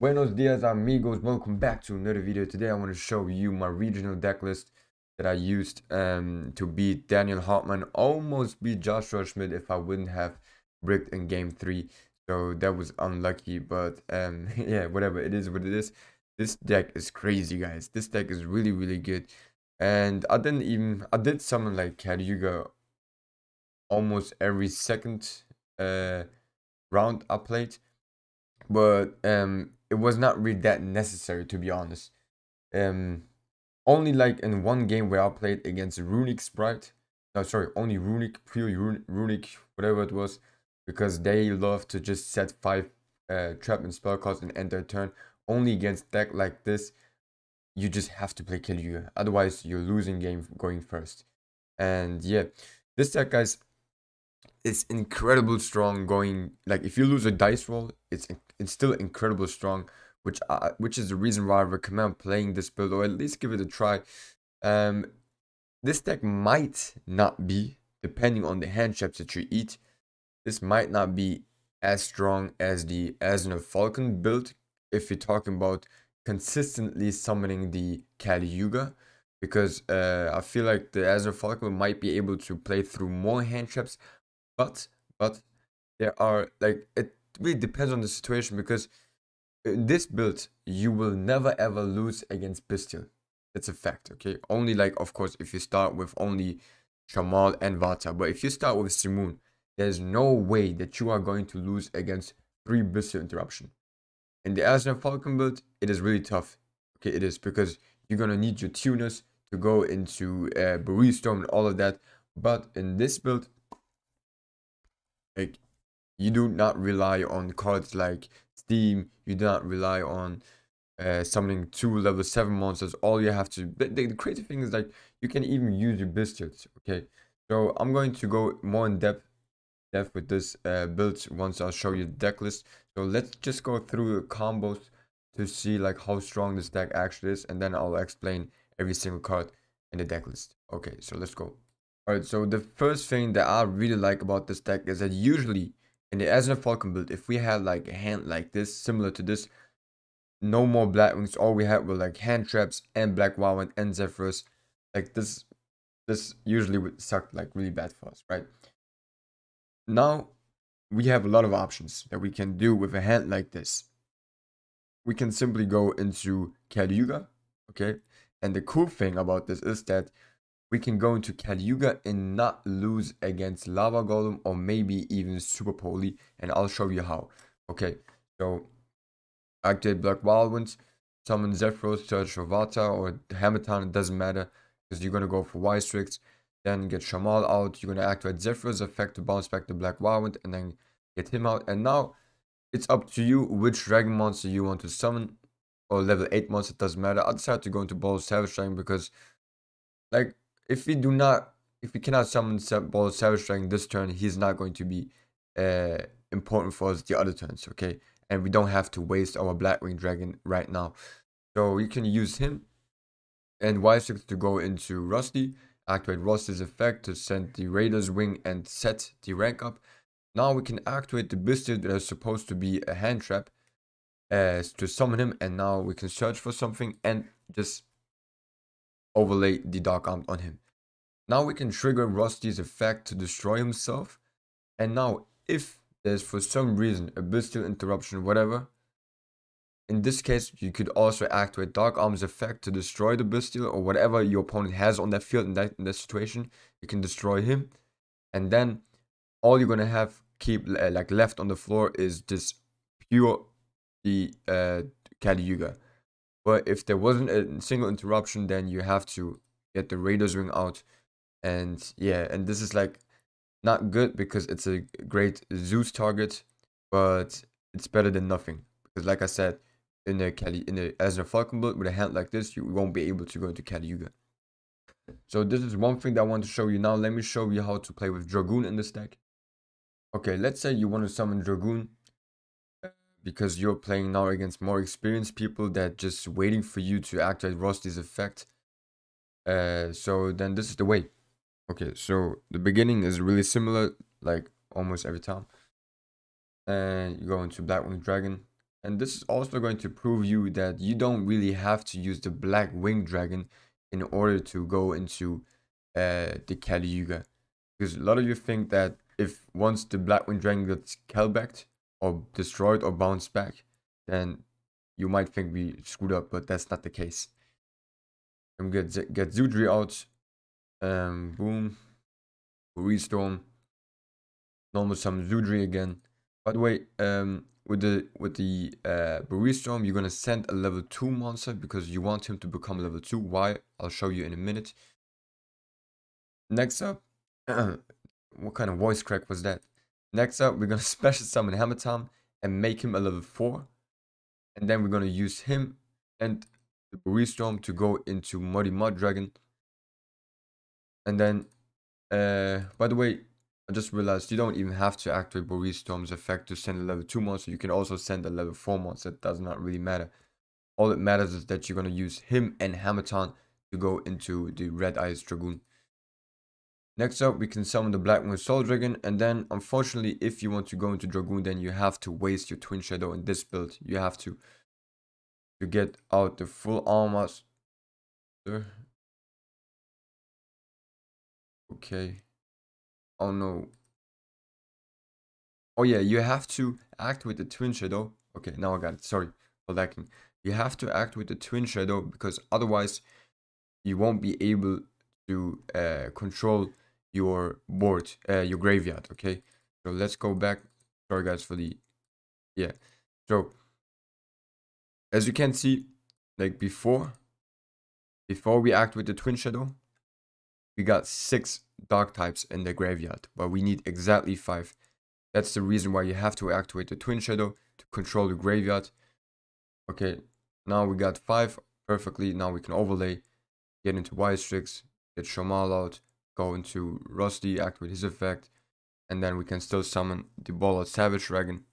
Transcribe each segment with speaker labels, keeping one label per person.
Speaker 1: Buenos dias amigos, welcome back to another video. Today I want to show you my regional deck list that I used to beat Daniel Hartmann, almost beat Joshua Schmidt if I wouldn't have bricked in game 3. So that was unlucky, but yeah, whatever, it is what it is. This deck is crazy, guys. This deck is really good. And I did summon like Cayuga almost every second round I played, but it was not really that necessary, to be honest. um Only like in one game where I played against Runic Sprite, no, sorry, only Runic, pure Runic, whatever it was, because they love to just set 5 trap and spell cards and end their turn. Only against deck like this you just have to play Cayuga, otherwise you're losing game going first. And yeah, this deck, guys, it's incredible strong. Going like, if you lose a dice roll, it's still incredible strong, which is the reason why I recommend playing this build, or at least give it a try. um this deck might not be, depending on the hand traps that you eat, this might not be as strong as the Asner Falcon build if you're talking about consistently summoning the Cayuga, because I feel like the Asner Falcon might be able to play through more hand traps. But but there are, like, it really depends on the situation, because in this build you will never ever lose against Bestial. That's a fact, okay? Only, like, of course, if you start with only Shamal and Vata. But if you start with Simoon, there's no way that you are going to lose against 3 Bestial interruption. In the Asna Falcon build, it is really tough. Okay, it is, because you're gonna need your tuners to go into Storm and all of that. But in this build, like, you do not rely on cards like Steam. You do not rely on summoning 2 level 7 monsters. All you have to, the crazy thing is, like, you can even use your biscuits. Okay, so I'm going to go more in depth with this build once I'll show you the deck list. So let's just go through the combos to see like how strong this deck actually is, and then I'll explain every single card in the deck list. Okay, so let's go. Alright, so the first thing that I really like about this deck is that usually in the Asna Falcon build, if we had like a hand like this, similar to this, no more Blackwings, all we had were like Handtraps and Blackwing and Zephyrus. Like, this usually would suck like really bad for us, right? Now we have a lot of options that we can do with a hand like this. We can simply go into Cayuga, okay? And the cool thing about this is that we can go into Cayuga and not lose against Lava Golem, or maybe even Super Poly, and I'll show you how. Okay, so activate Black Wildwinds, summon Zephyros, search for Vata or Hamilton, it doesn't matter, because you're gonna go for Y-Strix, then get Shamal out, you're gonna activate Zephyros effect to bounce back the Black Wildwind, and then get him out. And now it's up to you which dragon monster you want to summon, or level 8 monster, doesn't matter. I decided to go into Ball Savage Dragon because, like, if we cannot summon Ball Savage Dragon this turn, he's not going to be important for us the other turns, okay? And we don't have to waste our Blackwing Dragon right now. So you can use him and Y6 to go into Rusty, activate Rusty's effect to send the Raider's Wing and set the rank up. Now we can activate the Biscuit that is supposed to be a hand trap to summon him, and now we can search for something and just overlay the Dark Arm on him. Now we can trigger Rusty's effect to destroy himself, and now if there's for some reason a Bestial interruption, whatever, in this case you could also activate Dark Arm's effect to destroy the Bestial or whatever your opponent has on that field. In that situation, you can destroy him, and then all you're gonna have keep like left on the floor is just pure the Cayuga. But if there wasn't a single interruption, then you have to get the Raider's Wing out. And yeah, and this is like not good because it's a great Zeus target, but it's better than nothing. Because like I said, in the Asner Falcon build with a hand like this, you won't be able to go into Cayuga. So this is one thing that I want to show you. Now let me show you how to play with Dragoon in this deck. Okay, let's say you want to summon Dragoon because you're playing now against more experienced people that just waiting for you to activate Rusty's effect. So then this is the way. Okay, so the beginning is really similar, like almost every time. And you go into Blackwing Dragon, And this is also going to prove you that you don't really have to use the Blackwing dragon in order to go into the Kali Yuga. Because a lot of you think that if once the Blackwing dragon gets Kelbacked or destroyed or bounced back, then you might think we screwed up, but that's not the case. I'm gonna get Zudri out. Boom. Restorm. Normal summon Zudri again. By the way, with the Storm, you're gonna send a level 2 monster because you want him to become level 2. Why? I'll show you in a minute. Next up, what kind of voice crack was that? Next up, we're gonna special summon Hammertom and make him a level 4. And then we're gonna use him and the Storm to go into Muddy Mud Dragon. And then, by the way, I just realized you don't even have to activate Storm's effect to send a level 2 monster. You can also send a level 4 monster. It does not really matter. All that matters is that you're going to use him and Hammerton to go into the Red Eyes Dragoon. Next up, we can summon the Blackwing Soul Dragon. And then, unfortunately, if you want to go into Dragoon, then you have to waste your Twin Shadow in this build. You have to get out the full armor. Okay. Oh no. Oh yeah, you have to act with the Twin Shadow. Okay, now I got it. Sorry for lacking. You have to act with the Twin Shadow because otherwise you won't be able to control your board, your graveyard. Okay, so let's go back. Sorry guys for the So as you can see, like before we act with the Twin Shadow, we got 6 dark types in the graveyard, but we need exactly 5. That's the reason why you have to activate the Twin Shadow to control the graveyard. Okay, now we got 5 perfectly. Now we can overlay, get into Wise Tricks, get Shamal out, go into Rusty, activate his effect, and then we can still summon the Ball of Savage Dragon.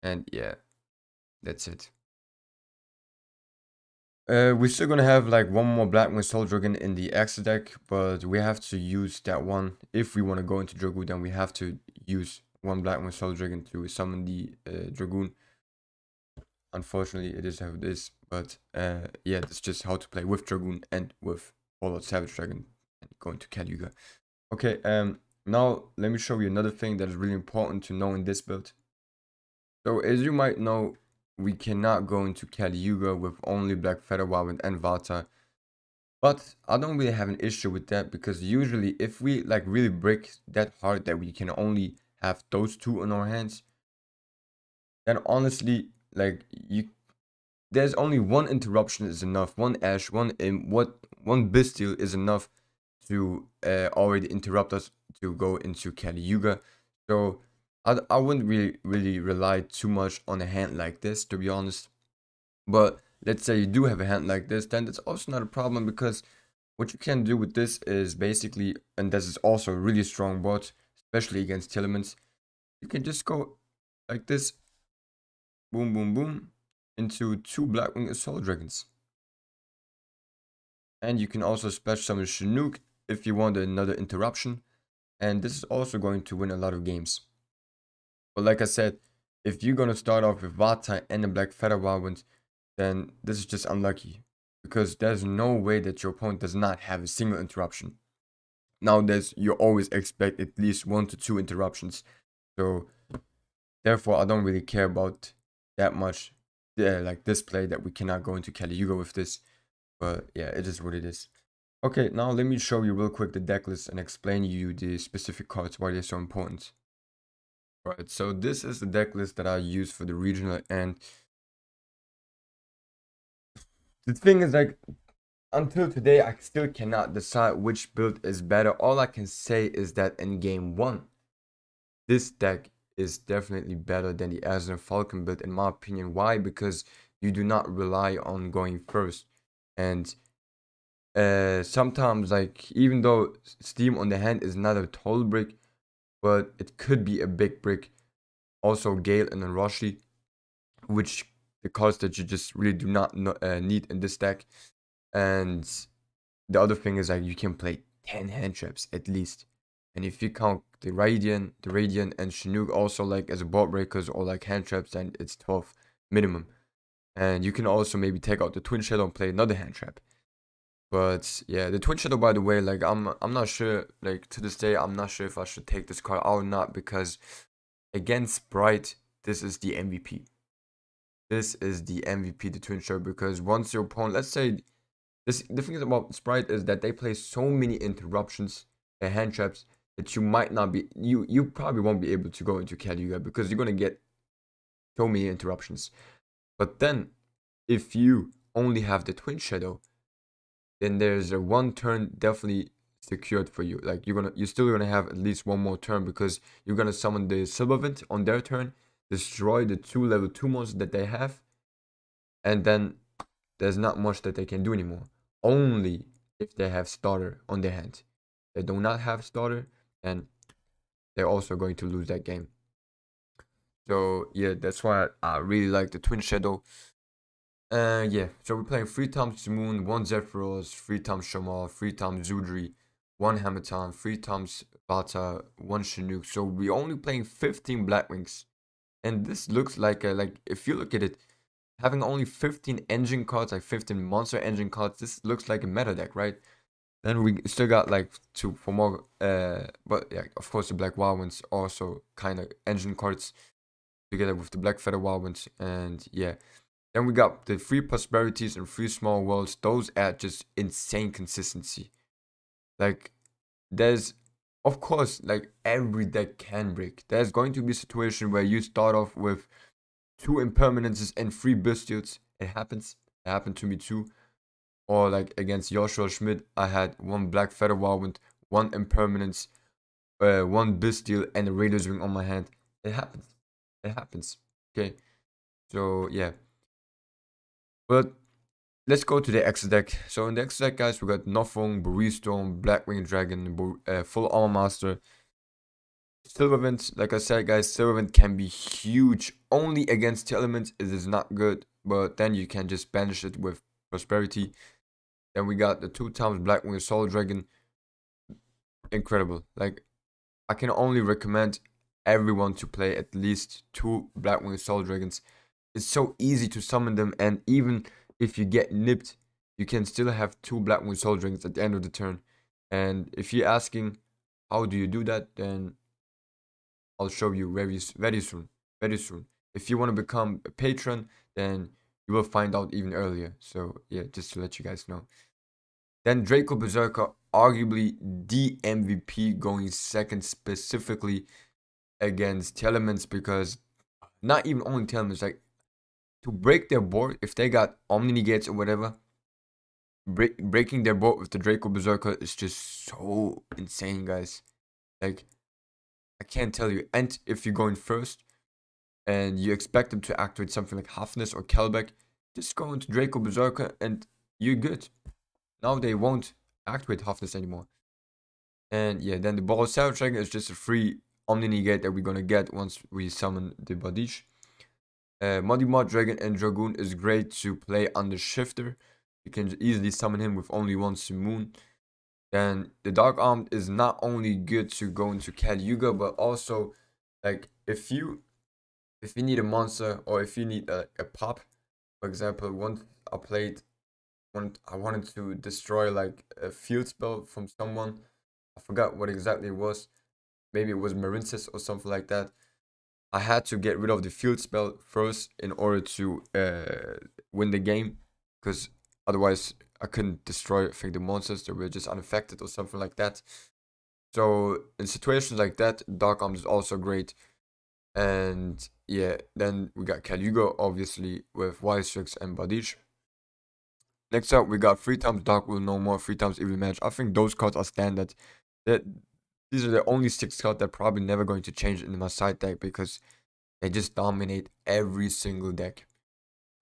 Speaker 1: And yeah, that's it. We're still gonna have like one more Blackwing Soul Dragon in the X deck, but we have to use that one. If we want to go into Dragoon, then we have to use one Blackwing Soul Dragon to summon the Dragoon. Unfortunately, it is how it is, but yeah, that's just how to play with Dragoon and with Fallout Savage Dragon and going to Kali Yuga. Okay, now let me show you another thing that is really important to know in this build. So as you might know, we cannot go into Kali Yuga with only Black Feather Wyvern and Vata. But I don't really have an issue with that because usually if we like really break that hard that we can only have those 2 in our hands, then honestly, like there's only one interruption is enough. One Ash, one Bestial is enough to already interrupt us to go into Kali Yuga. So I wouldn't really rely too much on a hand like this, to be honest. But let's say you do have a hand like this, then that's also not a problem because what you can do with this is basically, and this is also a really strong bot, especially against Telements, you can just go like this, boom, boom, boom, into 2 Blackwing Assault Dragons. And you can also special summon Chinook if you want another interruption. And this is also going to win a lot of games. But like I said, if you're going to start off with Vata and a Black Feather Wyvern, then this is just unlucky. Because there's no way that your opponent does not have a single interruption. Nowadays, you always expect at least 1 to 2 interruptions. So, therefore, I don't really care about that much. Like this play that we cannot go into Kali Yuga with this. But yeah, it is what it is. Okay, now let me show you real quick the deck list and explain you the specific cards, why they're so important. Right, so this is the deck list that I use for the regional, and the thing is, like, until today, I still cannot decide which build is better. All I can say is that in game 1, this deck is definitely better than the Azure Falcon build, in my opinion. Why? Because you do not rely on going first. And sometimes, like, even though Steam on the hand is not a total brick, but it could be a big brick. Also, Gale and then Roshi, which the cards that you just really do not need in this deck. And the other thing is, like, you can play 10 Handtraps at least. And if you count the Radiant and Chinook also like as a board breakers or like Handtraps, then it's 12 minimum. And you can also maybe take out the Twin Shadow and play another hand trap. But yeah, the Twin Shadow, by the way, like I'm not sure, like to this day, I'm not sure if I should take this card out or not, because against Sprite, this is the MVP. This is the MVP, the Twin Shadow, because once your opponent, let's say, the thing about Sprite is that they play so many interruptions and hand traps that you might not be, you probably won't be able to go into Caliga because you're gonna get so many interruptions. But then, if you only have the Twin Shadow, then there's a one turn definitely secured for you. Like you're still gonna have at least one more turn because you're gonna summon the Silvervent on their turn, destroy the 2 level 2 monsters that they have, and then there's not much that they can do anymore. Only if they have starter on their hand. They do not have starter, and they're also going to lose that game. So yeah, that's why I really like the Twin Shadow. Yeah, so we're playing 3 times Moon, 1 Zephyros, 3 times Shamal, 3 times Zudri, 1 Hamatan, 3 times Bata, 1 Chinook. So we're only playing 15 Blackwings. And this looks like if you look at it, having only 15 engine cards, like 15 monster engine cards, this looks like a meta deck, right? Then we still got like 2 for more, but yeah, of course the Black Wild Ones also kind of engine cards together with the Black Feather Wild Ones, and yeah. Then we got the 3 Prosperities and 3 Small Worlds. Those add just insane consistency. Like, there's, of course, like every deck can break. There's going to be a situation where you start off with 2 Impermanences and 3 Bestials. It happens. It happened to me too. Or like against Joshua Schmidt, I had 1 Black Feather Wild, 1 Impermanence, 1 Bestial, and a Raiders Ring on my hand. It happens. It happens. Okay. So, yeah. But let's go to the X deck. So in the X deck, guys, we got Nothung, Storm, Blackwing Dragon, Full Armor Master, Silvervent. Like I said, guys, Silvervent can be huge only against elements. It is not good, but then you can just banish it with Prosperity. Then we got the 2 times Blackwing Soul Dragon. Incredible. Like, I can only recommend everyone to play at least 2 Blackwing Soul Dragons. It's so easy to summon them, and even if you get nipped, you can still have 2 Blackwing Soul Dragons at the end of the turn. And if you're asking how do you do that, then I'll show you very soon. Very soon. If you want to become a patron, then you will find out even earlier. So yeah, just to let you guys know. Then Draco Berserker, arguably the MVP, going second specifically against Telements, because not even only Telements, like to break their board, if they got Omni Negates or whatever, breaking their board with the Draco Berserker is just so insane, guys. Like, I can't tell you. And if you're going first and you expect them to activate something like Hafnis or Kelbeck, just go into Draco Berserker and you're good. Now they won't activate Hafnis anymore. And yeah, then the Ball Savage Dragon is just a free Omni Negate that we're gonna get once we summon the Badish. Muddy Mud Dragon and Dragoon is great to play under Shifter. You can easily summon him with only 1 Simoon. Then the Dark Arm is not only good to go into Caliuga, but also like if you need a monster, or if you need a pop, for example, once I wanted to destroy like a field spell from someone. I forgot what exactly it was. Maybe it was Marincis or something like that. I had to get rid of the field spell first in order to win the game, because otherwise I couldn't destroy, I think, the monsters. They were just unaffected or something like that. So in situations like that, Dark Arm is also great. And yeah, then we got Caliuga, obviously, with Wystrix and Badish. Next up, we got 3 times Dark Will No More, 3 times Evil Match. I think those cards are standard. These are the only 6 cards that are probably never going to change in my side deck, because they just dominate every single deck.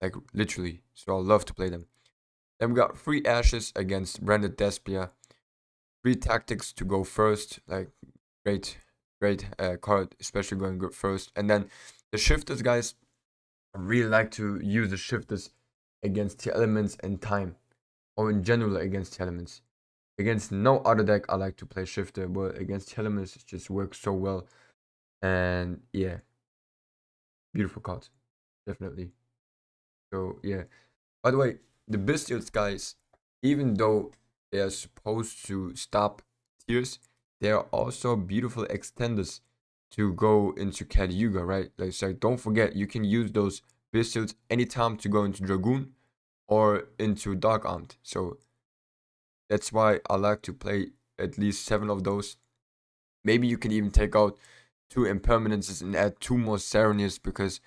Speaker 1: Like, literally. So I love to play them. Then we got 3 Ashes against Branded Despia. 3 Tactics to go first. Like, great card, especially going good first. And then the Shifters, guys. I really like to use the Shifters against the elements and time. Or in general against elements. Against no other deck I like to play Shifter, but against elements it just works so well. And yeah. Beautiful card. Definitely. So yeah. By the way, the Bistilts guys, even though they are supposed to stop tears, they are also beautiful extenders to go into Kali Yuga, right? Like, so don't forget, you can use those Bistilts anytime to go into Dragoon or into Dark Armed. So that's why I like to play at least 7 of those. Maybe you can even take out 2 impermanences and add 2 more Saronias because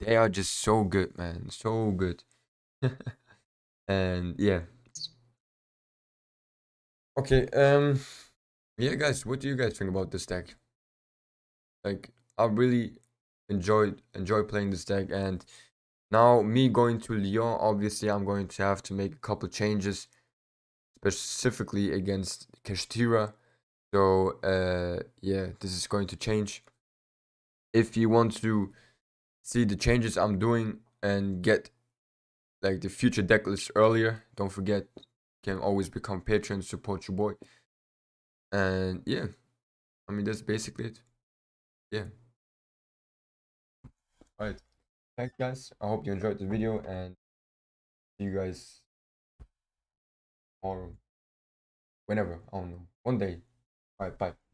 Speaker 1: they are just so good, man. So good. And yeah. Okay, yeah, guys, what do you guys think about this deck? Like, I really enjoy playing this deck, and now me going to Lyon, obviously, I'm going to have to make a couple changes, specifically against Kashtira. So, yeah, this is going to change. If you want to see the changes I'm doing and get like the future deck list earlier, don't forget, you can always become patron, support your boy. And yeah, I mean, that's basically it. Yeah. All right. Thanks, guys. I hope you enjoyed the video and see you guys tomorrow. Whenever. I don't know. One day. All right. Bye.